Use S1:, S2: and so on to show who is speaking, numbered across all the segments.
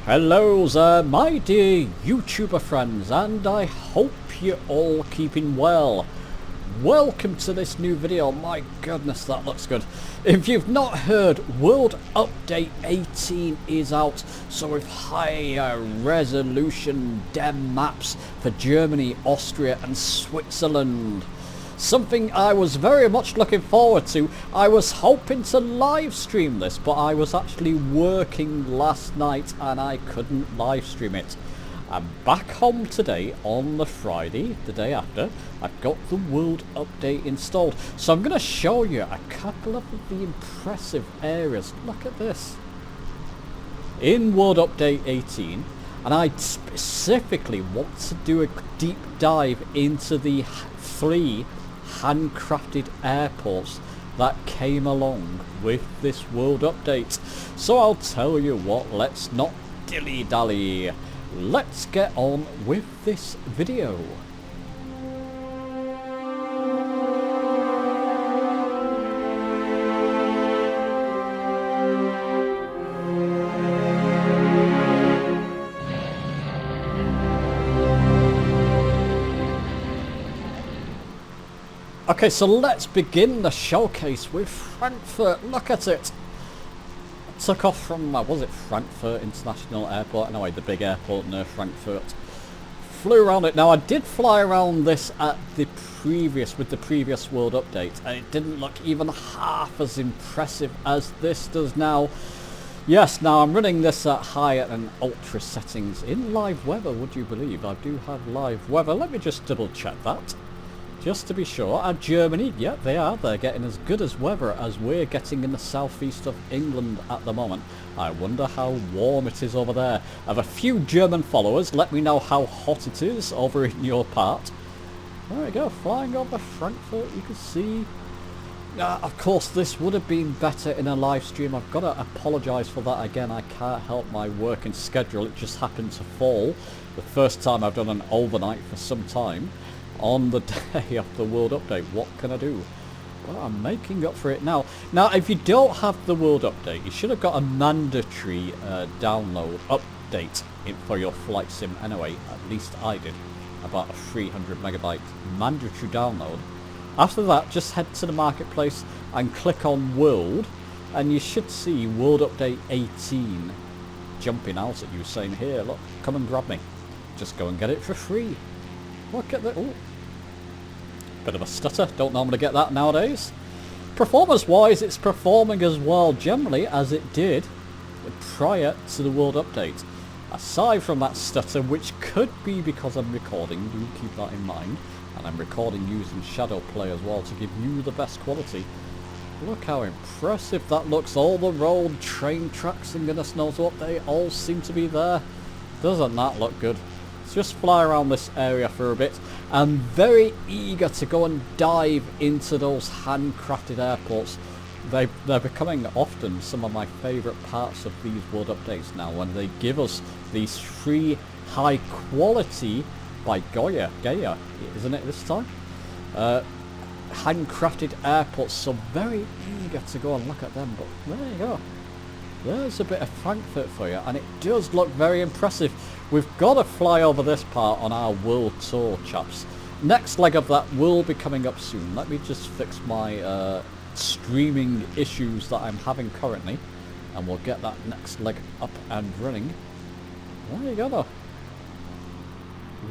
S1: Hello there, my dear YouTuber friends, and I hope you're all keeping well. Welcome to this new video. My goodness, that looks good. If you've not heard, World Update 18 is out, so with higher resolution DEM maps for Germany, Austria and Switzerland. Something I was very much looking forward to. I was hoping to live stream this, but I was actually working last night and I couldn't live stream it. I'm back home today on the Friday, the day after. I've got the World Update installed. So I'm going to show you a couple of the impressive areas. Look at this. In World Update 18, and I specifically want to do a deep dive into the 3 handcrafted airports that came along with this World Update. So I'll tell you what, let's not dilly-dally. Let's get on with this video. Okay, so let's begin the showcase with Frankfurt. Look at it. Took off from, was it Frankfurt International Airport? Anyway, the big airport near Frankfurt. Flew around it. Now, I did fly around this at the previous World Update, and it didn't look even half as impressive as this does now. Yes, now I'm running this at higher and ultra settings in live weather, would you believe? I do have live weather. Let me just double check that. Just to be sure. And Germany, yeah, they're getting as good as weather as we're getting in the southeast of England at the moment. I wonder how warm it is over there. I have a few German followers. Let me know how hot it is over in your part. There we go, flying over Frankfurt, you can see. Of course, this would have been better in a live stream. I've got to apologise for that again. I can't help my working schedule. It just happened to fall. The first time I've done an overnight for some time. On the day of the World Update, what can I do? Well, I'm making up for it now. Now, if you don't have the World Update, you should have got a mandatory download update for your flight sim anyway. At least I did. About a 300 megabyte mandatory download. After that, just head to the marketplace and click on World, and you should see World Update 18 jumping out at you saying, here, look, come and grab me. Just go and get it for free. Look at that. Ooh. Bit of a stutter. Don't normally get that nowadays. Performance wise, it's performing as well generally as it did prior to the World Update. Aside from that stutter, which could be because I'm recording, do keep that in mind. And I'm recording using Shadow Play as well to give you the best quality. Look how impressive that looks. All the road, train tracks and goodness knows what, they all seem to be there. Doesn't that look good? Just fly around this area for a bit. I'm very eager to go and dive into those handcrafted airports. They're becoming often some of my favourite parts of these World Updates now, when they give us these free high quality by Gaia, isn't it this time? Handcrafted airports, so very eager to go and look at them. But there you go. There's a bit of Frankfurt for you, and it does look very impressive. We've got to fly over this part on our world tour, chaps. Next leg of that will be coming up soon. Let me just fix my streaming issues that I'm having currently, and we'll get that next leg up and running. There you go though.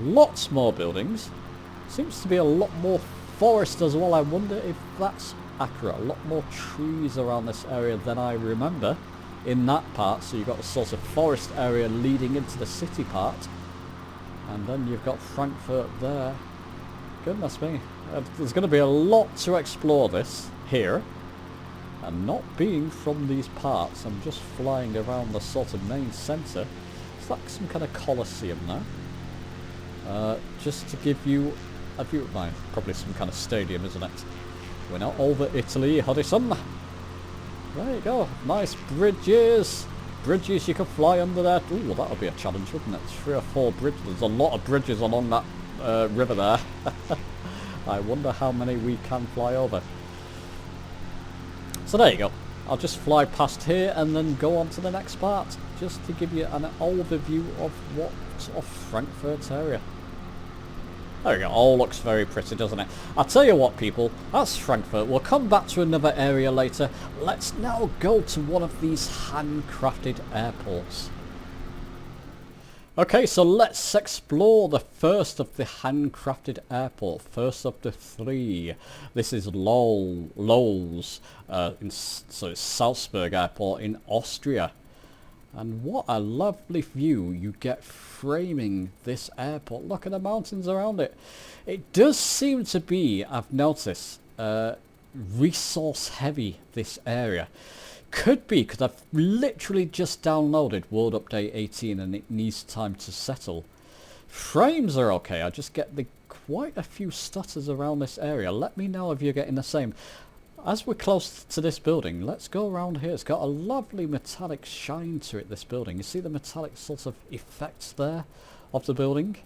S1: Lots more buildings. Seems to be a lot more forest as well. I wonder if that's accurate. A lot more trees around this area than I remember. In that part, so you've got a sort of forest area leading into the city part, and then you've got Frankfurt there. Goodness me, there's going to be a lot to explore this here, and not being from these parts, I'm just flying around the sort of main centre. It's like some kind of coliseum now, just to give you a view of mine. Probably some kind of stadium, isn't it? We're not over Italy, Hodison. There you go, nice bridges. Bridges you can fly under there. Ooh, that would be a challenge, wouldn't it? 3 or 4 bridges. There's a lot of bridges along that river there. I wonder how many we can fly over. So there you go. I'll just fly past here and then go on to the next part, just to give you an overview of what of Frankfurt area. There we go, all looks very pretty, doesn't it? I'll tell you what, people, that's Frankfurt. We'll come back to another area later. Let's now go to one of these handcrafted airports. Okay, so let's explore the first of the handcrafted airport, first of the three. This is Lols, so it's Salzburg Airport in Austria. And what a lovely view you get framing this airport. Look at the mountains around it. It does seem to be, I've noticed, resource heavy, this area. Could be because I've literally just downloaded World Update 18 and it needs time to settle. Frames are okay, I just get quite a few stutters around this area. Let me know if you're getting the same. As we're close to this building, let's go around here. It's got a lovely metallic shine to it, this building. You see the metallic sort of effects there of the building?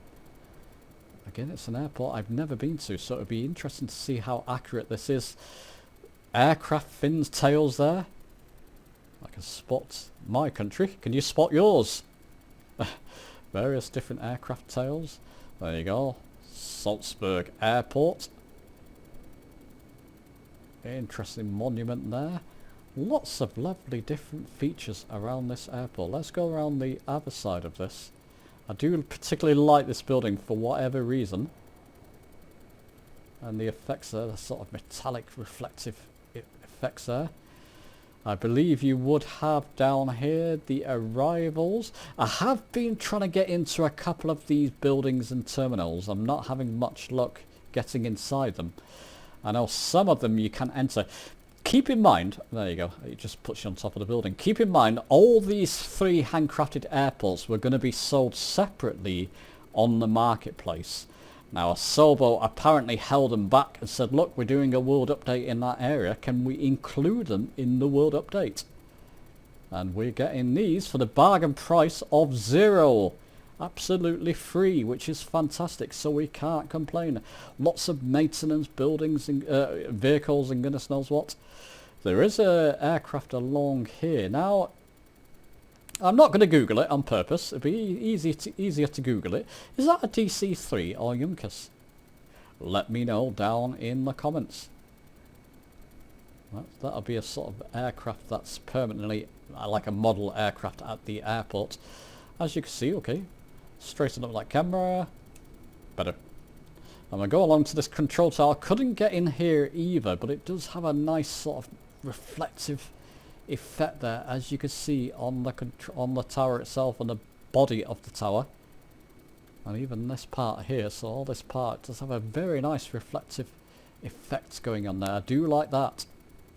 S1: Again, it's an airport I've never been to, so it'll be interesting to see how accurate this is. Aircraft fins, tails there. I can spot my country. Can you spot yours? Various different aircraft tails. There you go. Salzburg Airport. Interesting monument there. Lots of lovely different features around this airport. Let's go around the other side of this. I do particularly like this building for whatever reason. And the effects there, the sort of metallic reflective effects there. I believe you would have down here the arrivals. I have been trying to get into a couple of these buildings and terminals. I'm not having much luck getting inside them. I know some of them you can enter. Keep in mind, there you go, it just puts you on top of the building. Keep in mind, all these three handcrafted airports were going to be sold separately on the marketplace. Now, Asobo apparently held them back and said, look, we're doing a world update in that area. Can we include them in the world update? And we're getting these for the bargain price of 0. Absolutely free, which is fantastic, so we can't complain. Lots of maintenance, buildings, and vehicles, and goodness knows what. There is an aircraft along here. Now, I'm not going to Google it on purpose. It'd be easier to Google it. Is that a DC-3 or Junkers? Let me know down in the comments. That'll be a sort of aircraft that's permanently like a model aircraft at the airport. As you can see, okay. Straighten up that camera. Better. I'm going to go along to this control tower. Couldn't get in here either, but it does have a nice sort of reflective effect there, as you can see on the tower itself and the body of the tower. And even this part here, so all this part does have a very nice reflective effect going on there. I do like that.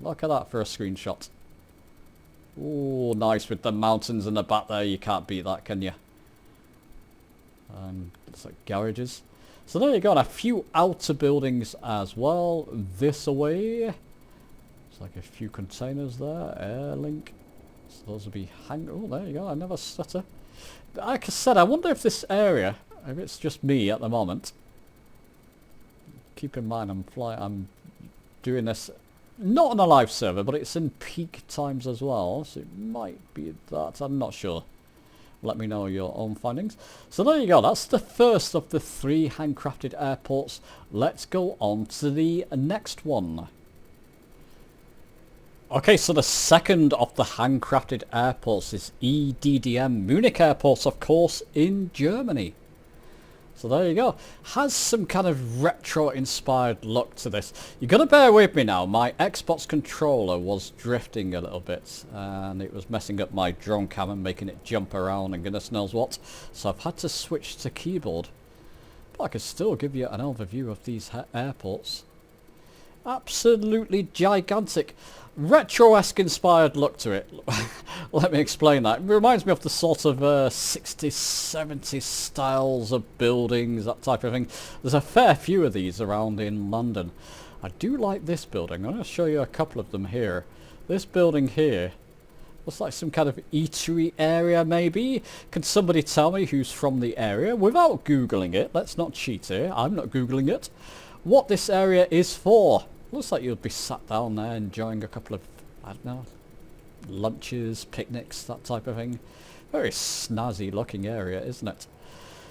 S1: Look at that for a screenshot. Oh, nice with the mountains in the back there. You can't beat that, can you? It's like garages. So there you go, and a few outer buildings as well. This away. It's like a few containers there. Air link. So those will be oh, there you go. I never stutter. Like I said, I wonder if this area, if it's just me at the moment. Keep in mind, I'm doing this not on a live server, but it's in peak times as well. So it might be that. I'm not sure. Let me know your own findings. So there you go, that's the first of the 3 handcrafted airports. Let's go on to the next one. Okay, so the second of the handcrafted airports is EDDM Munich Airport, of course, in Germany. So there you go. Has some kind of retro-inspired look to this. You're going to bear with me now. My Xbox controller was drifting a little bit, and it was messing up my drone cam and making it jump around and goodness knows what. So I've had to switch to keyboard. But I can still give you an overview of these airports. Absolutely gigantic. Retro-esque inspired look to it. Let me explain that. It reminds me of the sort of 60s, 70s styles of buildings, that type of thing. There's a fair few of these around in London. I do like this building. I'm going to show you a couple of them here. This building here looks like some kind of eatery area maybe. Can somebody tell me who's from the area without Googling it? Let's not cheat here. I'm not Googling it. What this area is for. Looks like you'll be sat down there enjoying a couple of, I don't know, lunches, picnics, that type of thing. Very snazzy looking area, isn't it?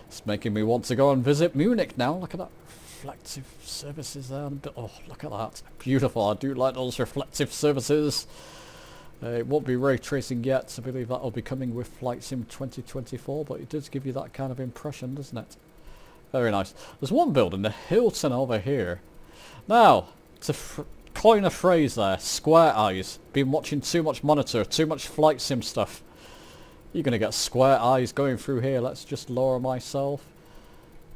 S1: It's making me want to go and visit Munich now. Look at that reflective surfaces there. Oh, look at that. Beautiful. I do like those reflective surfaces. It won't be ray tracing yet. I believe that'll be coming with Flight Sim 2024, but it does give you that kind of impression, doesn't it? Very nice. There's one building, the Hilton over here. Now, to coin a phrase there, square eyes. Been watching too much monitor, too much Flight Sim stuff. You're going to get square eyes going through here. Let's just lower myself.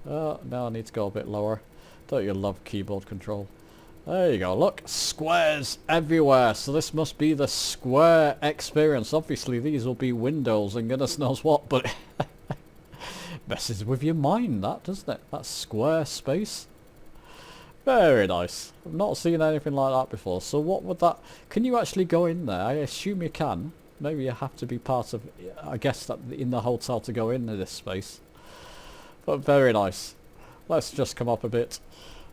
S1: No, I need to go a bit lower. Don't you love keyboard control? There you go, look, squares everywhere. So this must be the square experience. Obviously these will be windows and goodness knows what, but messes with your mind, that, doesn't it? That square space. Very nice. I've not seen anything like that before. So what would that... Can you actually go in there? I assume you can. Maybe you have to be part of... I guess that in the hotel to go into this space. But very nice. Let's just come up a bit.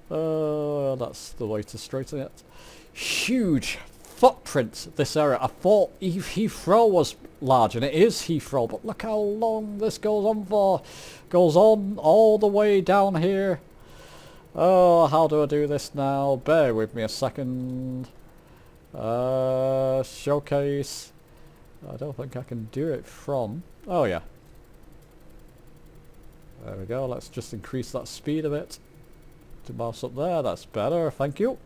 S1: That's the way to straighten it. Huge footprint, this area. I thought Heathrow was large, and it is Heathrow, but look how long this goes on for. Goes on all the way down here. Oh, how do I do this now? Bear with me a second. Showcase. I don't think I can do it from... Oh yeah. There we go. Let's just increase that speed a bit. To mouse up there. That's better. Thank you.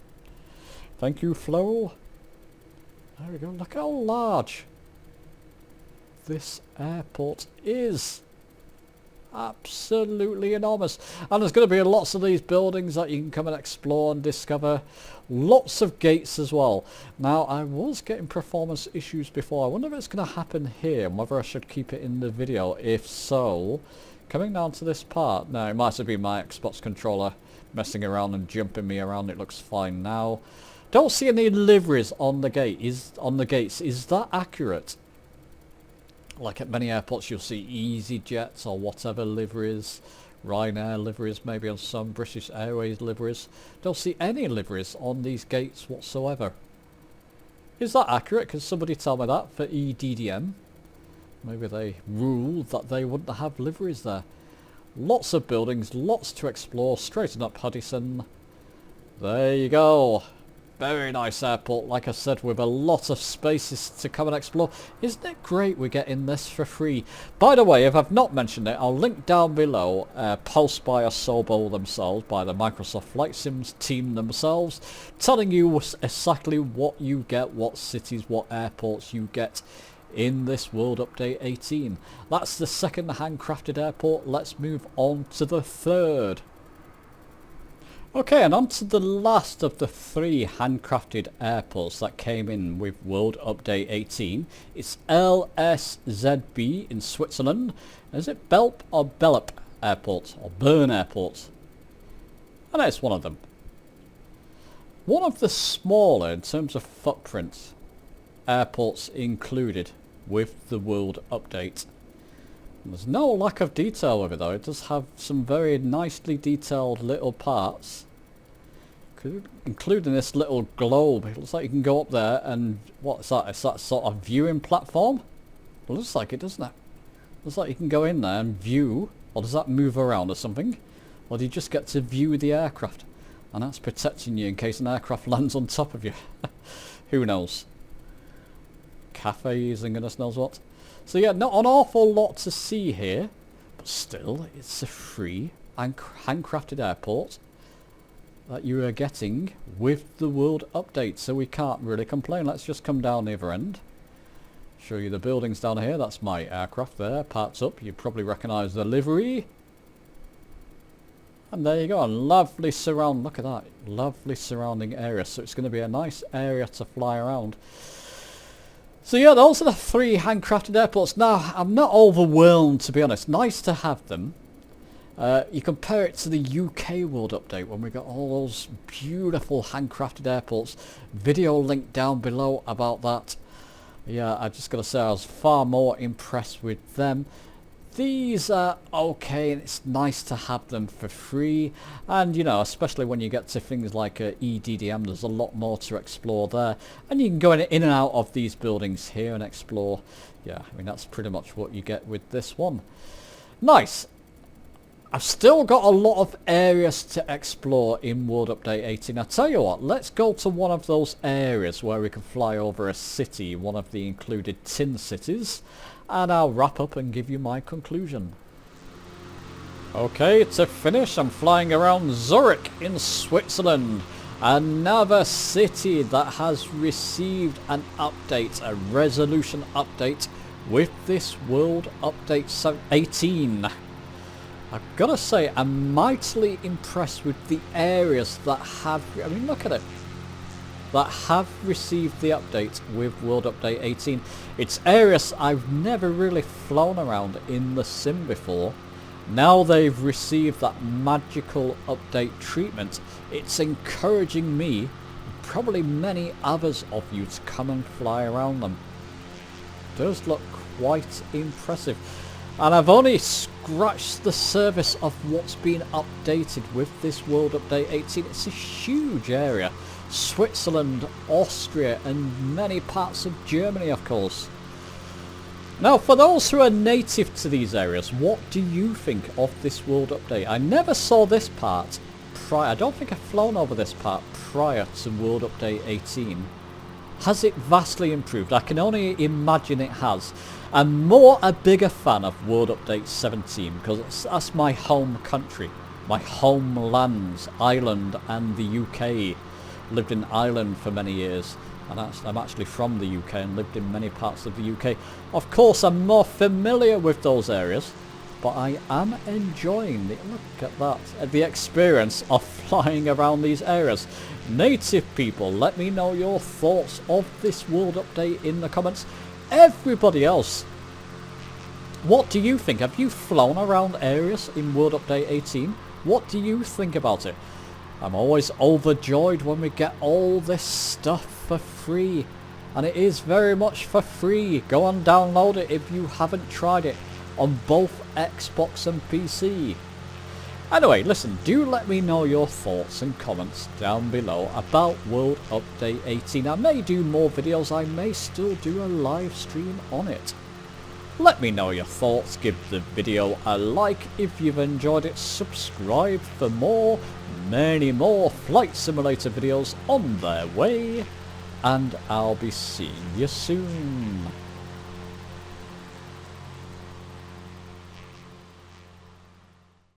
S1: Thank you, Flo. There we go. Look how large this airport is. Absolutely enormous. And there's going to be lots of these buildings that you can come and explore and discover. Lots of gates as well. Now, I was getting performance issues before. I wonder if it's going to happen here and whether I should keep it in the video. If so, coming down to this part. Now, it might have been my Xbox controller messing around and jumping me around. It looks fine now. Don't see any liveries on the gate. On the gates. Is that accurate? Like at many airports you'll see EasyJet or whatever liveries, Ryanair liveries, maybe on some British Airways liveries. Don't see any liveries on these gates whatsoever. Is that accurate? Can somebody tell me that for EDDM? Maybe they ruled that they wouldn't have liveries there. Lots of buildings, lots to explore. Straighten up Hudson. There you go. Very nice airport, like I said, with a lot of spaces to come and explore. Isn't it great we're getting this for free? By the way, if I've not mentioned it, I'll link down below a post by Asobo themselves, by the Microsoft Flight Sims team themselves, telling you exactly what you get, what cities, what airports you get in this World Update 18. That's the second handcrafted airport. Let's move on to the third. Okay, and on to the last of the 3 handcrafted airports that came in with World Update 18. It's LSZB in Switzerland. Is it Belp or Bellup Airport or Bern Airport? And it's one of them. One of the smaller, in terms of footprint, airports included with the World Update. There's no lack of detail with it though. It does have some very nicely detailed little parts, including this little globe. It looks like you can go up there and what's that? It's that sort of viewing platform? It looks like it, doesn't it? Looks like you can go in there and view, or does that move around or something? Or do you just get to view the aircraft? And that's protecting you in case an aircraft lands on top of you. Who knows? Cafes and goodness knows what. So yeah, not an awful lot to see here, but still, it's a free handcrafted airport that you are getting with the World Update, so we can't really complain. Let's just come down the other end. Show you the buildings down here. That's my aircraft there, parked up. You probably recognise the livery. And there you go, a lovely surround. Look at that, lovely surrounding area. So it's going to be a nice area to fly around. So yeah, those are the 3 handcrafted airports. Now, I'm not overwhelmed, to be honest. Nice to have them. You compare it to the UK World Update when we got all those beautiful handcrafted airports. Video link down below about that. Yeah, I just got to say I was far more impressed with them. these are okay, and it's nice to have them for free. And you know, especially when you get to things like EDDM, there's a lot more to explore there. And you can go in and out of these buildings here and explore. Yeah, I mean, that's pretty much what you get with this one. Nice. I've still got a lot of areas to explore in World Update 18. I tell you what, let's go to one of those areas where we can fly over a city, one of the included tin cities, and I'll wrap up and give you my conclusion. Okay, to finish, I'm flying around Zurich in Switzerland, another city that has received an update, a resolution update with this World Update 18. I've got to say, I'm mightily impressed with the areas that have, I mean, look at it, that have received the update with World Update 18. It's areas I've never really flown around in the sim before. Now they've received that magical update treatment. It's encouraging me, probably many others of you, to come and fly around them. It does look quite impressive. And I've only scratched the surface of what's been updated with this World Update 18. It's a huge area. Switzerland, Austria, and many parts of Germany, of course. Now, for those who are native to these areas, what do you think of this World Update? I never saw this part prior. I don't think I've flown over this part prior to World Update 18. Has it vastly improved? I can only imagine it has. I'm more a bigger fan of World Update 17 because that's my home country, my homelands, Ireland and the UK. Lived in Ireland for many years, and I'm actually from the UK and lived in many parts of the UK. Of course, I'm more familiar with those areas, but I am enjoying the, look at that, the experience of flying around these areas. Native people, let me know your thoughts of this World Update in the comments. Everybody else, what do you think? Have you flown around areas in World Update 18? What do you think about it? I'm always overjoyed when we get all this stuff for free, and it is very much for free. Go and download it if you haven't tried it on both Xbox and PC. Anyway, listen, do let me know your thoughts and comments down below about World Update 18. I may do more videos, I may still do a live stream on it. Let me know your thoughts, give the video a like if you've enjoyed it, subscribe for more, many more Flight Simulator videos on their way, and I'll be seeing you soon.